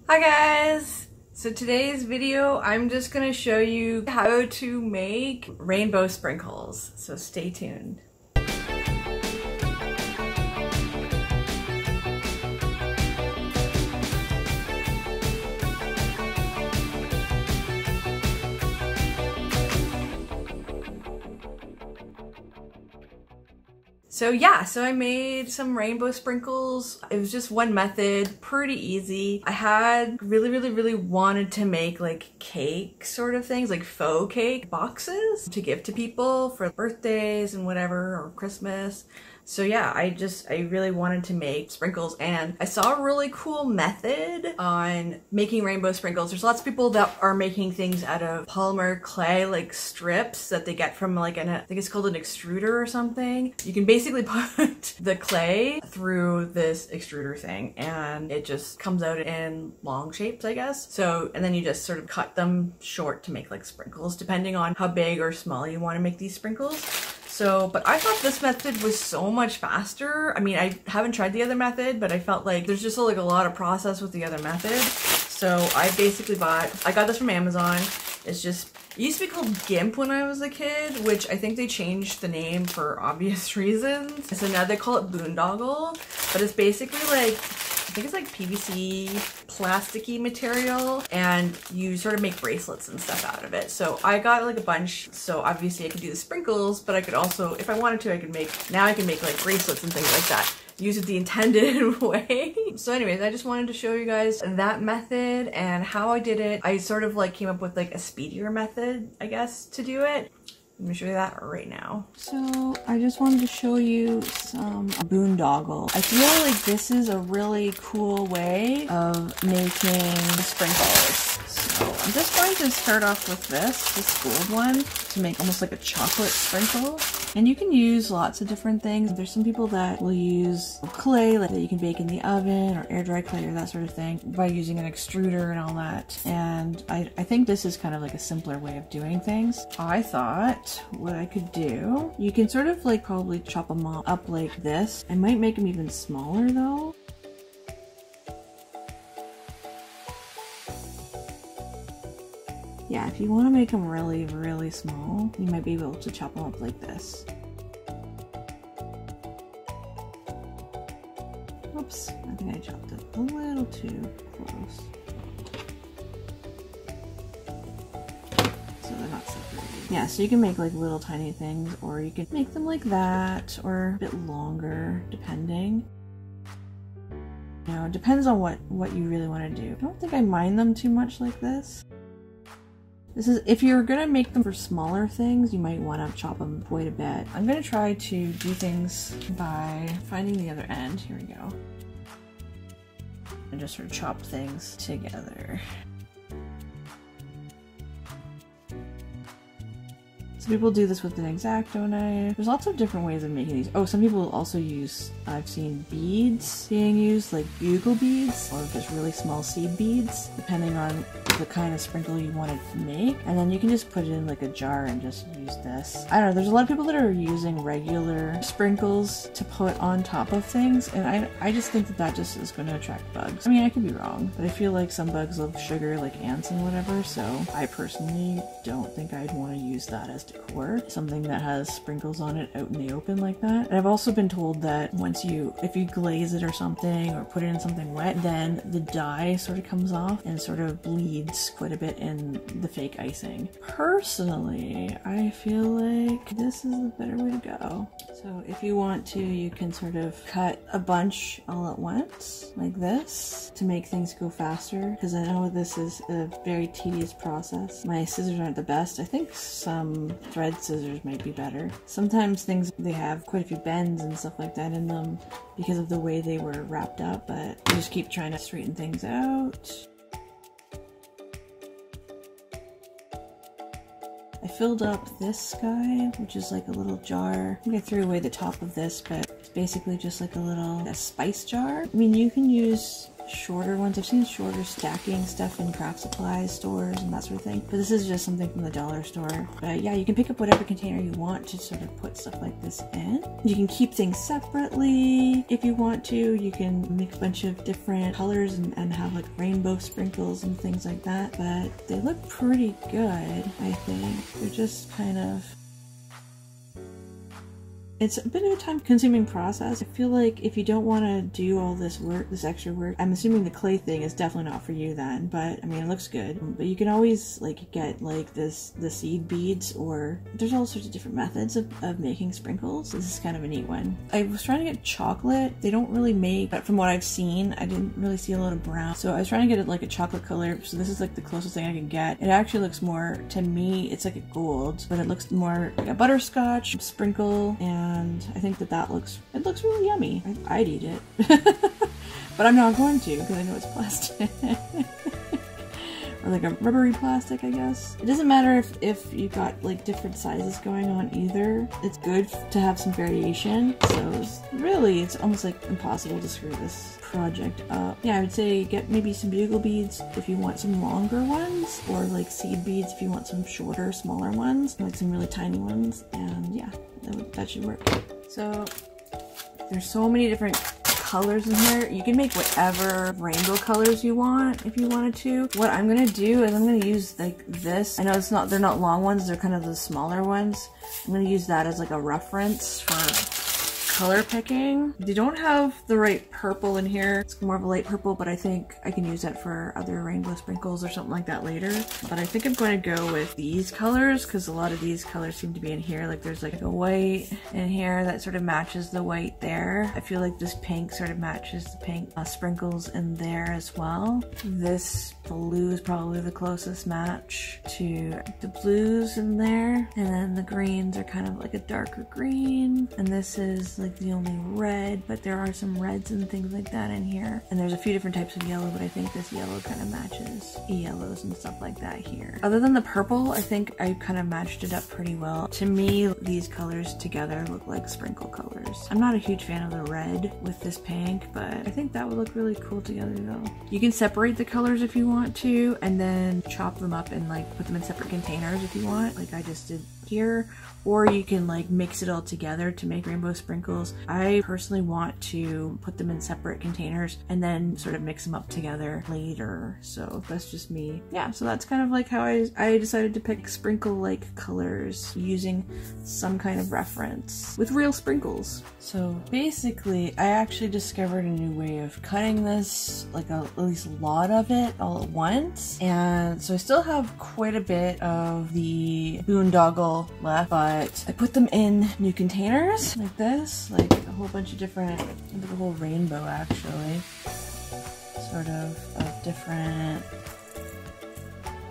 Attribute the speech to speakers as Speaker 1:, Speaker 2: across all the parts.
Speaker 1: Hi guys! So today's video, I'm just gonna show you how to make rainbow sprinkles. So stay tuned. So I made some rainbow sprinkles. It was just one method, pretty easy. I had really wanted to make like cake sort of things, like faux cake boxes to give to people for birthdays and whatever, or Christmas. So yeah, I really wanted to make sprinkles, and I saw a really cool method on making rainbow sprinkles. There's lots of people that are making things out of polymer clay, like strips that they get from like I think it's called an extruder or something. You can basically put the clay through this extruder thing and it just comes out in long shapes, I guess. So, and then you just sort of cut them short to make like sprinkles, depending on how big or small you want to make these sprinkles. So, but I thought this method was so much faster. I mean, I haven't tried the other method, but I felt like there's just like a lot of process with the other method. So I basically I got this from Amazon. It used to be called Gimp when I was a kid, which I think they changed the name for obvious reasons. So now they call it Boondoggle, but it's basically like, I think it's like PVC plasticky material, and you sort of make bracelets and stuff out of it. So I got like a bunch, so obviously I could do the sprinkles, but I could also, if I wanted to, I can make like bracelets and things like that. Use it the intended way. So anyways, I just wanted to show you guys that method and how I did it. I sort of like came up with like a speedier method, I guess, to do it. I'm gonna show you that right now. So I just wanted to show you some boondoggle. I feel like this is a really cool way of making sprinkles. So I'm just going to start off with this gold one to make almost like a chocolate sprinkle. And you can use lots of different things. There's some people that will use clay like that you can bake in the oven, or air dry clay or that sort of thing, by using an extruder and all that. And I think this is kind of like a simpler way of doing things. I thought what I could do, you can sort of like probably chop them up like this. I might make them even smaller though. Yeah, if you want to make them really small, you might be able to chop them up like this. Oops, I think I chopped it a little too close. So they're not separated. Yeah, so you can make like little tiny things, or you can make them like that, or a bit longer, depending. Now, it depends on what you really want to do. I don't think I mind them too much like this. This is, if you're gonna make them for smaller things, you might want to chop them quite a bit. I'm gonna try to do things by finding the other end. Here we go. And just sort of chop things together. Some people do this with an X-Acto knife. There's lots of different ways of making these. Oh, some people also use, I've seen beads being used, like bugle beads, or just really small seed beads, depending on the kind of sprinkle you want to make. And then you can just put it in like a jar and just use this. I don't know, there's a lot of people that are using regular sprinkles to put on top of things, and I just think that just is going to attract bugs. I mean, I could be wrong, but I feel like some bugs love sugar, like ants and whatever, so I personally don't think I'd want to use that as decor, something that has sprinkles on it out in the open like that. And I've also been told that if you glaze it or something, or put it in something wet, then the dye sort of comes off and sort of bleeds quite a bit in the fake icing. Personally, I feel like this is the better way to go. So if you want to, you can sort of cut a bunch all at once, like this, to make things go faster, because I know this is a very tedious process. My scissors aren't the best. I think some thread scissors might be better. Sometimes things, they have quite a few bends and stuff like that in them because of the way they were wrapped up, but I just keep trying to straighten things out. I filled up this guy, which is like a little jar. I think I threw away the top of this, but it's basically just like a spice jar. I mean, you can use shorter ones. I've seen shorter stacking stuff in craft supply stores and that sort of thing, but this is just something from the dollar store. But yeah, you can pick up whatever container you want to sort of put stuff like this in. You can keep things separately if you want to. You can mix a bunch of different colors and have like rainbow sprinkles and things like that, but they look pretty good, I think. They're just kind of... It's a bit of a time-consuming process. I feel like if you don't want to do all this work, this extra work, I'm assuming the clay thing is definitely not for you then, but I mean, it looks good. But you can always like get like the seed beads, or there's all sorts of different methods of making sprinkles. This is kind of a neat one. I was trying to get chocolate. They don't really make, but from what I've seen, I didn't really see a lot of brown. So I was trying to get it like a chocolate color. So this is like the closest thing I can get. It actually looks more, to me, it's like a gold, but it looks more like a butterscotch sprinkle, and I think that looks really yummy. I'd eat it. But I'm not going to because I know it's plastic. Or like a rubbery plastic, I guess. It doesn't matter if you got like different sizes going on either. It's good to have some variation. So it's almost like impossible to screw this project up. Yeah, I would say get maybe some bugle beads if you want some longer ones, or like seed beads if you want some shorter, smaller ones, like some really tiny ones. And yeah, that should work. So there's so many different colors in here. You can make whatever rainbow colors you want if you wanted to. What I'm gonna do is I'm gonna use like this. I know they're not long ones, they're kind of the smaller ones. I'm gonna use that as like a reference for color picking. They don't have the right purple in here. It's more of a light purple, but I think I can use that for other rainbow sprinkles or something like that later. But I think I'm going to go with these colors because a lot of these colors seem to be in here. Like there's like a white in here that sort of matches the white there. I feel like this pink sort of matches the pink sprinkles in there as well. This blue is probably the closest match to the blues in there. And then the greens are kind of like a darker green. And this is like the only red, but there are some reds and things like that in here. And there's a few different types of yellow, but I think this yellow kind of matches yellows and stuff like that here. Other than the purple, I think I kind of matched it up pretty well. To me, these colors together look like sprinkle colors. I'm not a huge fan of the red with this pink, but I think that would look really cool together though. You can separate the colors if you want to, and then chop them up and like put them in separate containers if you want, like I just did here. Or you can like mix it all together to make rainbow sprinkles. I personally want to put them in separate containers and then sort of mix them up together later. So that's just me. Yeah, so that's kind of like how I decided to pick sprinkle-like colors using some kind of reference with real sprinkles. So basically, I actually discovered a new way of cutting this, like at least a lot of it all at once. And so I still have quite a bit of the Boondoggle left, but I put them in new containers like this, like a whole bunch of different, like a whole rainbow actually, sort of different,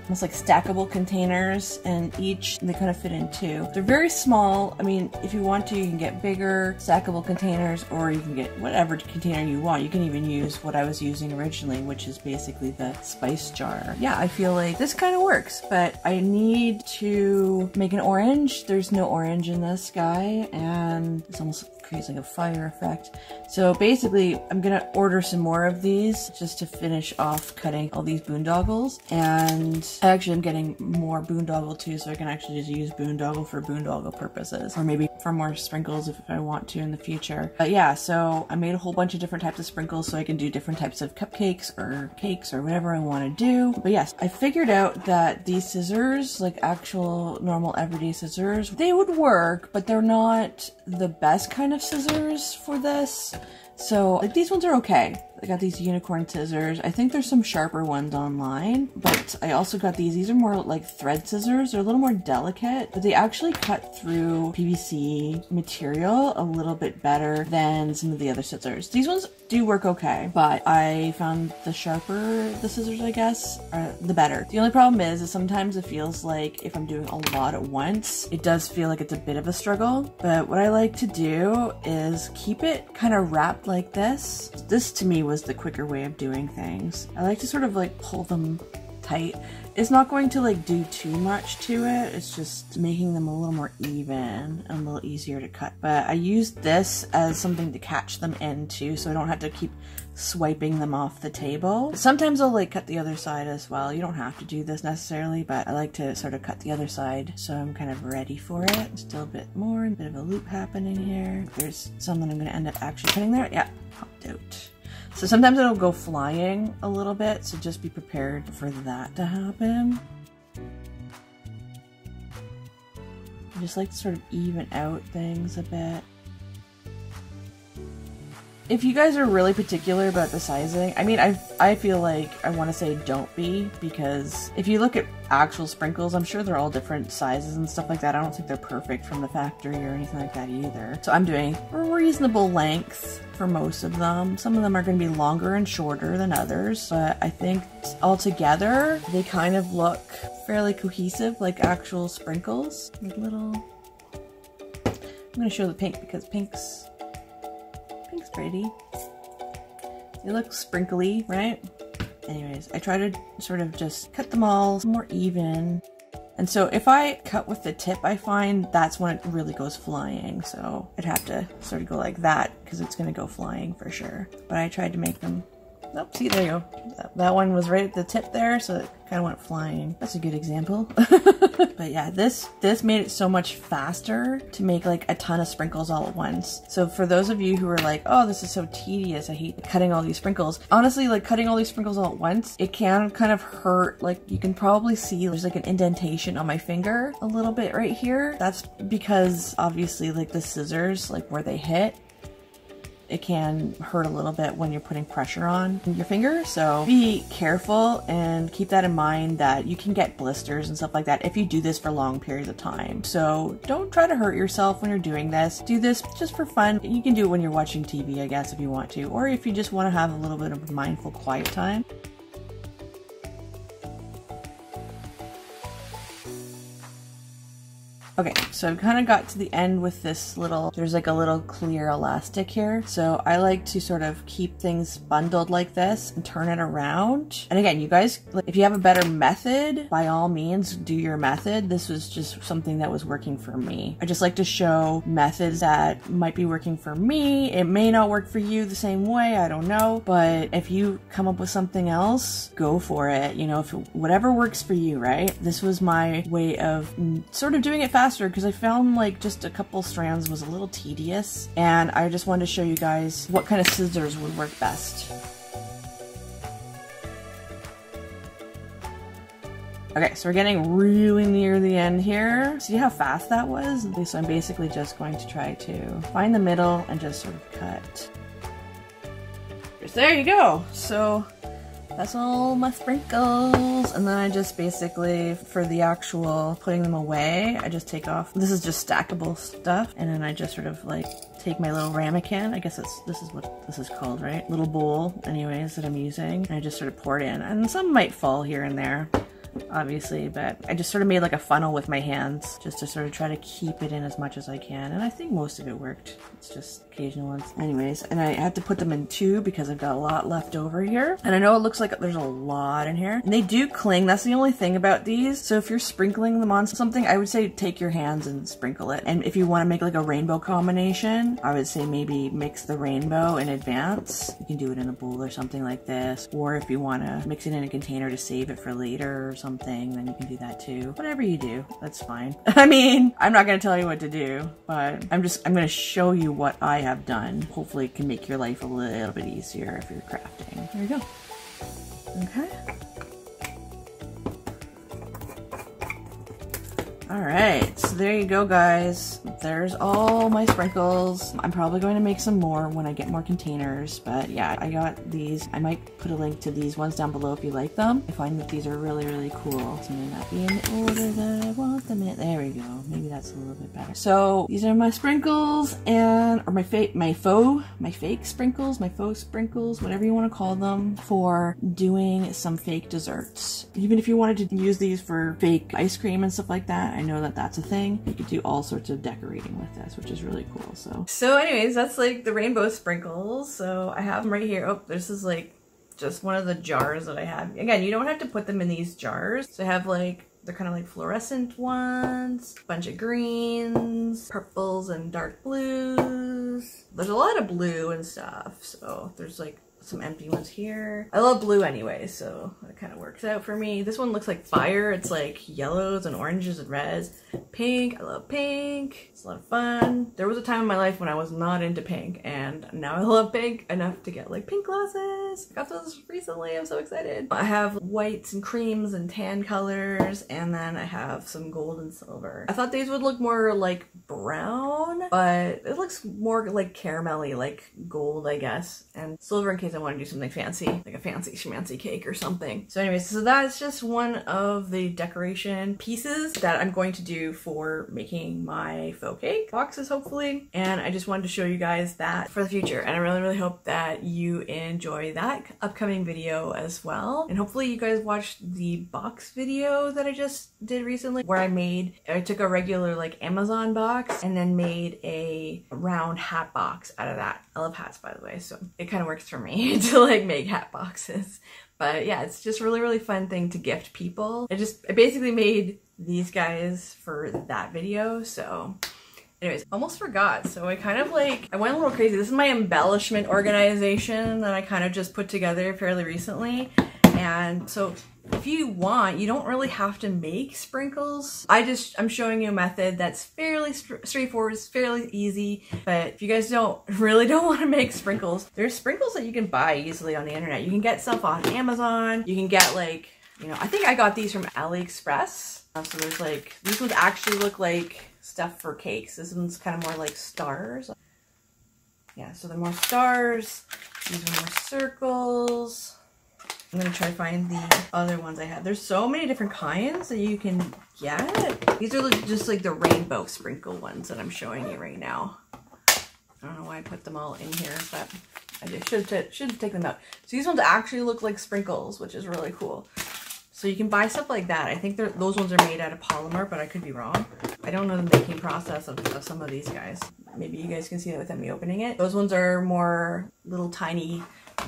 Speaker 1: almost like stackable containers, and each they kind of fit in two. They're very small. I mean, if you want to, you can get bigger stackable containers, or you can get whatever container you want. You can even use what I was using originally, which is basically the spice jar. Yeah, I feel like this kind of works, but I need to make an orange. There's no orange in this guy, and it's almost creates like a fire effect. So basically, I'm gonna order some more of these just to finish off cutting all these boondoggles. And I actually am getting more boondoggle too, so I can actually just use boondoggle for boondoggle purposes, or maybe for more sprinkles if I want to in the future. But yeah, so I made a whole bunch of different types of sprinkles so I can do different types of cupcakes or cakes or whatever I want to do. But yes, I figured out that these scissors, like actual normal everyday scissors, they would work, but they're not the best kind of scissors for this. So like these ones are okay. I got these unicorn scissors. I think there's some sharper ones online, but I also got these. These are more like thread scissors. They're a little more delicate, but they actually cut through PVC material a little bit better than some of the other scissors. These ones do work okay, but I found the sharper the scissors, I guess, are the better. The only problem is sometimes it feels like if I'm doing a lot at once, it does feel like it's a bit of a struggle. But what I like to do is keep it kind of wrapped like this. This to me was the quicker way of doing things. I like to sort of like pull them tight. It's not going to like do too much to it. It's just making them a little more even and a little easier to cut. But I used this as something to catch them in too, so I don't have to keep swiping them off the table. Sometimes I'll like cut the other side as well. You don't have to do this necessarily, but I like to sort of cut the other side so I'm kind of ready for it. Still a bit more, a bit of a loop happening here. There's some that I'm going to end up actually cutting there. Yeah, popped out. So sometimes it'll go flying a little bit, so just be prepared for that to happen. I just like to sort of even out things a bit. If you guys are really particular about the sizing, I mean, I feel like I want to say don't be, because if you look at actual sprinkles, I'm sure they're all different sizes and stuff like that. I don't think they're perfect from the factory or anything like that either. So I'm doing a reasonable length for most of them. Some of them are going to be longer and shorter than others, but I think altogether they kind of look fairly cohesive, like actual sprinkles. Like little... I'm going to show the pink because pink's pretty. They look sprinkly, right? Anyways, I try to sort of just cut them all more even. And so if I cut with the tip, I find that's when it really goes flying. So I'd have to sort of go like that because it's going to go flying for sure. But I tried to make them... Oh, see, there you go. That one was right at the tip there, so it kind of went flying. That's a good example. But yeah, this made it so much faster to make like a ton of sprinkles all at once. So for those of you who are like, oh, this is so tedious, I hate cutting all these sprinkles. Honestly, like cutting all these sprinkles all at once, it can kind of hurt. Like you can probably see there's like an indentation on my finger a little bit right here. That's because obviously like the scissors, like where they hit, it can hurt a little bit when you're putting pressure on your finger. So be careful and keep that in mind that you can get blisters and stuff like that if you do this for long periods of time. So don't try to hurt yourself when you're doing this. Do this just for fun. You can do it when you're watching TV, I guess, if you want to, or if you just want to have a little bit of mindful quiet time. Okay, so I've kind of got to the end with this little, there's like a little clear elastic here. So I like to sort of keep things bundled like this and turn it around. And again, you guys, if you have a better method, by all means, do your method. This was just something that was working for me. I just like to show methods that might be working for me. It may not work for you the same way, I don't know. But if you come up with something else, go for it. You know, if whatever works for you, right? This was my way of sort of doing it faster, because I found like just a couple strands was a little tedious, and I just wanted to show you guys what kind of scissors would work best. Okay, so we're getting really near the end here. See how fast that was? So I'm basically just going to try to find the middle and just sort of cut. There you go. So that's all my sprinkles. And then I just basically, for the actual putting them away, I just take off, this is just stackable stuff. And then I just sort of like take my little ramekin, I guess this is what this is called, right? Little bowl anyways that I'm using. And I just sort of pour it in. And some might fall here and there, obviously, but I just sort of made like a funnel with my hands just to sort of try to keep it in as much as I can. And I think most of it worked. It's just occasional ones. Anyways, and I had to put them in two because I've got a lot left over here. And I know it looks like there's a lot in here. And they do cling. That's the only thing about these. So if you're sprinkling them on something, I would say take your hands and sprinkle it. And if you want to make like a rainbow combination, I would say maybe mix the rainbow in advance. You can do it in a bowl or something like this. Or if you want to mix it in a container to save it for later or something, then you can do that too. Whatever you do, that's fine. I mean, I'm not going to tell you what to do, but I'm going to show you what I have done. Hopefully it can make your life a little bit easier if you're crafting. There you go. Okay. Alright, so there you go, guys. There's all my sprinkles. I'm probably going to make some more when I get more containers, but yeah, I got these. I might put a link to these ones down below if you like them. I find that these are really, really cool. So they may not be in the order that I want them in. There we go. Maybe that's a little bit better. So these are my sprinkles or my fake sprinkles, my faux sprinkles, whatever you want to call them, for doing some fake desserts. Even if you wanted to use these for fake ice cream and stuff like that, I know that that's a thing. You could do all sorts of decorating with this, which is really cool. So anyways, that's like the rainbow sprinkles. So I have them right here. Oh, this is like just one of the jars that I have. Again, you don't have to put them in these jars. So I have like, they're kind of like fluorescent ones, a bunch of greens, purples and dark blues. There's a lot of blue and stuff. So there's like some empty ones here. I love blue anyway, so that kind of works out for me. This one looks like fire. It's like yellows and oranges and reds. Pink, I love pink. It's a lot of fun. There was a time in my life when I was not into pink, and now I love pink enough to get like pink glasses. I got those recently, I'm so excited. I have whites and creams and tan colors, and then I have some gold and silver. I thought these would look more like brown, but it looks more like caramelly, like gold, I guess, and silver in case I want to do something fancy, like a fancy schmancy cake or something. So anyways, so that's just one of the decoration pieces that I'm going to do for making my faux cake boxes, hopefully. And I just wanted to show you guys that for the future. And I really hope that you enjoy that upcoming video as well. And hopefully you guys watched the box video that I just did recently, where I took a regular like Amazon box and then made a round hat box out of that. I love hats, by the way, so it kind of works for me to like make hat boxes. But yeah, it's just really fun thing to gift people. I basically made these guys for that video. So anyways, almost forgot. So I went a little crazy. This is my embellishment organization that I kind of just put together fairly recently. And so if you want, you don't really have to make sprinkles. I'm showing you a method that's fairly straightforward, it's fairly easy. But if you guys don't want to make sprinkles, there's sprinkles that you can buy easily on the internet. You can get stuff on Amazon. You can get like, you know, I think I got these from AliExpress. So there's like, these ones actually look like stuff for cakes. This one's kind of more like stars. Yeah, so they're more stars. These are more circles. I'm gonna try to find the other ones I have. There's so many different kinds that you can get. These are just like the rainbow sprinkle ones that I'm showing you right now. I don't know why I put them all in here, but I just should take them out. So these ones actually look like sprinkles, which is really cool. So you can buy stuff like that. I think those ones are made out of polymer, but I could be wrong. I don't know the making process of some of these guys. Maybe you guys can see that without me opening it. Those ones are more little tiny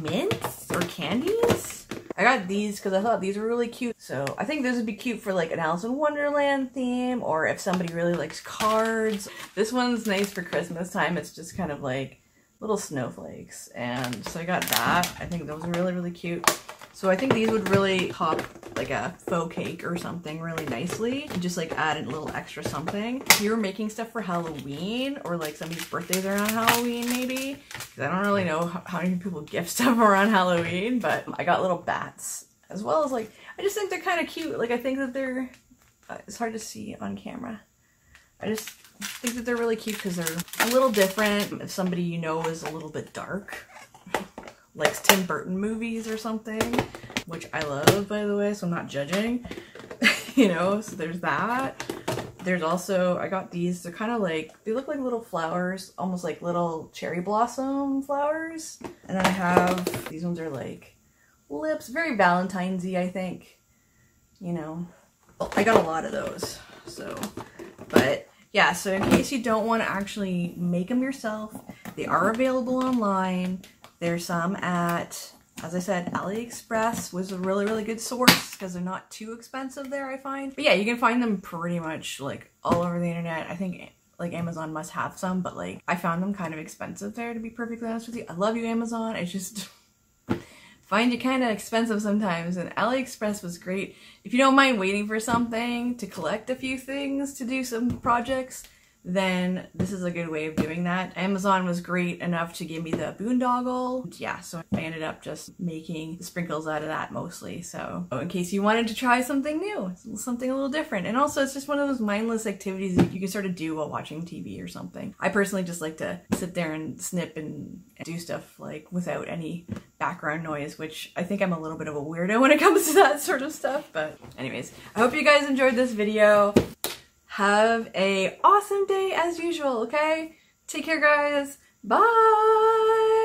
Speaker 1: mints or candies. I got these because I thought these were really cute. So I think this would be cute for like an Alice in Wonderland theme, or if somebody really likes cards. This one's nice for Christmas time. It's just kind of like little snowflakes. And so I got that. I think those are really cute. So I think these would really top like a faux cake or something really nicely. And just like add a little extra something. If you were making stuff for Halloween, or like somebody's birthdays around Halloween maybe, because I don't really know how many people gift stuff around Halloween, but I got little bats as well as like, I just think they're kind of cute. Like I think that they're, it's hard to see on camera. I just think that they're really cute because they're a little different. If somebody you know is a little bit dark, likes Tim Burton movies or something, which I love, by the way, so I'm not judging. You know, so there's that. There's also, I got these, they're kind of like, they look like little flowers, almost like little cherry blossom flowers. And then I have, these ones are like lips, very Valentine's-y, I think. You know, I got a lot of those, so, but yeah, so in case you don't want to actually make them yourself, they are available online. There's some at, as I said, AliExpress was a really good source because they're not too expensive there, I find. But yeah, you can find them pretty much like all over the internet. I think like Amazon must have some, but like I found them kind of expensive there, to be perfectly honest with you. I love you, Amazon. I just find you kind of expensive sometimes, and AliExpress was great. If you don't mind waiting for something to collect a few things to do some projects, then this is a good way of doing that. Amazon was great enough to give me the Boondoggle. Yeah, so I ended up just making the sprinkles out of that mostly. So in case you wanted to try something new, something a little different. And also it's just one of those mindless activities that you can sort of do while watching TV or something. I personally just like to sit there and snip and do stuff like without any background noise, which I think I'm a little bit of a weirdo when it comes to that sort of stuff. But anyways, I hope you guys enjoyed this video. Have a awesome day as usual, okay? Take care, guys. Bye!